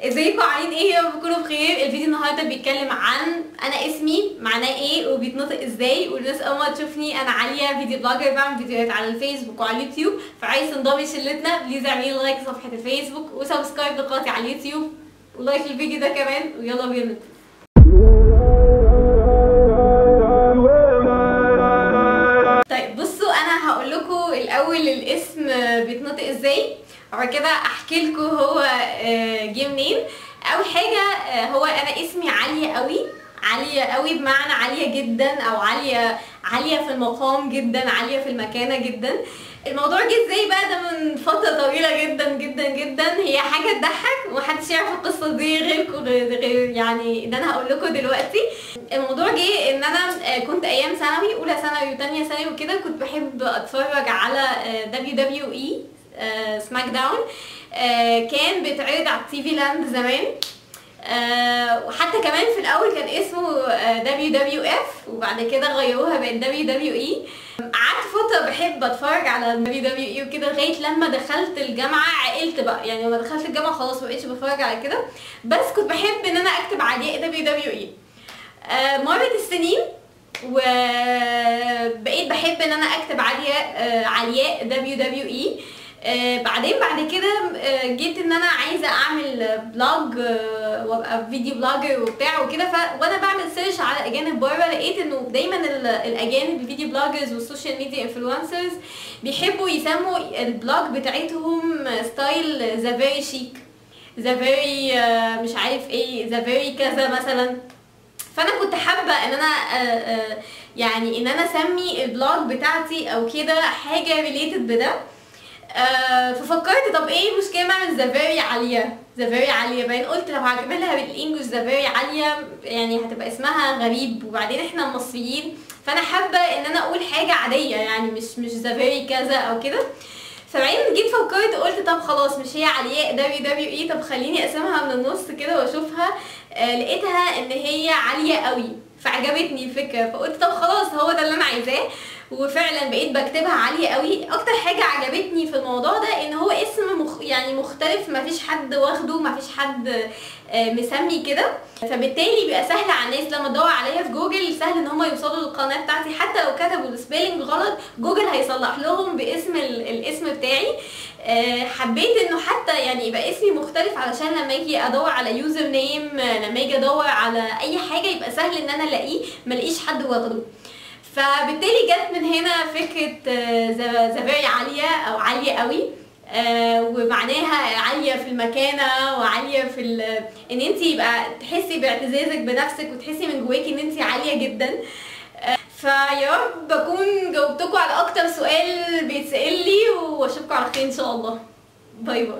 ازيكم عاملين ايه؟ يا رب تكونوا بخير. الفيديو النهارده بيتكلم عن انا اسمي معناه ايه وبيتنطق ازاي، والناس اول ما تشوفني انا عاليه فيديو بلوجر بعمل فيديوهات على الفيسبوك وعلى اليوتيوب، فعايز تنضمي شلتنا بليز اعملي لايك لصفحه الفيسبوك وسبسكرايب لقناتي على اليوتيوب ولايك للفيديو ده كمان، ويلا بينا. طيب بصوا، انا هقول لكم الاول الاسم بيتنطق ازاي، وبعد كده احكي لكم هو جه منين. اول حاجه هو انا اسمي عاليه قوي، عاليه قوي بمعنى عاليه جدا، او عاليه في المقام جدا، عاليه في المكانه جدا. الموضوع جه ازاي بقى؟ ده من فتره طويله جدا جدا جدا، هي حاجه تضحك ومحدش يعرف القصه دي غيركم، غير يعني ان انا هقول لكم دلوقتي. الموضوع جه ان انا كنت ايام ثانوي، اولى ثانوي وثانيه ثانوي وكده، كنت بحب اتفرج على WWE سماك داون. كان بيتعرض على تي في لاند زمان، وحتى كمان في الاول كان اسمه WWF وبعد كده غيروها بقت WWE. قعدت فتره بحب اتفرج على WWE وكده لغايه لما دخلت الجامعه، عقلت بقى يعني لما دخلت الجامعه خلاص مبقتش بتفرج على كده، بس كنت بحب ان انا اكتب علياء WWE. مرت السنين وبقيت بحب ان انا اكتب علياء WWE. بعدين بعد كده جيت ان انا عايزه اعمل بلوج وابقى فيديو بلوجر وبتاع وكده، وانا بعمل سيرش على اجانب بره لقيت انه دايما الاجانب الفيديو بلوجرز والسوشيال ميديا انفلونسرز بيحبوا يسموا البلوج بتاعتهم ستايل ذا فيري شيك، ذا فيري مش عارف ايه، ذا فيري كذا مثلا. فانا كنت حابه ان انا يعني ان انا اسمي البلوج بتاعتي او كده حاجه ريليتد بده. ففكرت طب ايه المشكله ما اعمل ذا فيري عاليه، ذا فيري عاليه، باين قلت لو هعملها بالانجلش ذا فيري عاليه يعني هتبقى اسمها غريب، وبعدين احنا مصريين، فانا حابه ان انا اقول حاجه عاديه يعني مش ذا فيري كذا او كده. فبعدين جيت فكرت قلت طب خلاص مش هي علياء WWE، طب خليني اقسمها من النص كده واشوفها. لقيتها ان هي عاليه قوي فعجبتني الفكره، فقلت طب خلاص هو ده اللي انا عايزاه، وفعلا بقيت بكتبها عاليه قوي. اكتر حاجه عجبتني في الموضوع ده ان هو اسم يعني مختلف، مفيش حد واخده، مفيش حد مسمي كده، فبالتالي بيبقى سهل على الناس لما تدور عليا في جوجل، سهل ان هم يوصلوا للقناه بتاعتي، حتى لو كتبوا السبيلنج غلط جوجل هيصلح لهم باسم الاسم بتاعي. حبيت انه حتى يعني يبقى اسمي مختلف علشان لما اجي ادور على يوزر نيم، لما اجي ادور على اي حاجه يبقى سهل ان انا الاقيه، ملاقيش حد واخده. فبالتالي جت من هنا فكره ذا فيري عاليه او عاليه قوي، ومعناها عاليه في المكانه وعاليه في ان انت يبقى تحسي باعتزازك بنفسك وتحسي من جواكي ان انت عاليه جدا. فيا رب اكون جاوبتكم على اكتر سؤال بيتسأل لي، واشوفكم على خير ان شاء الله. باي باي.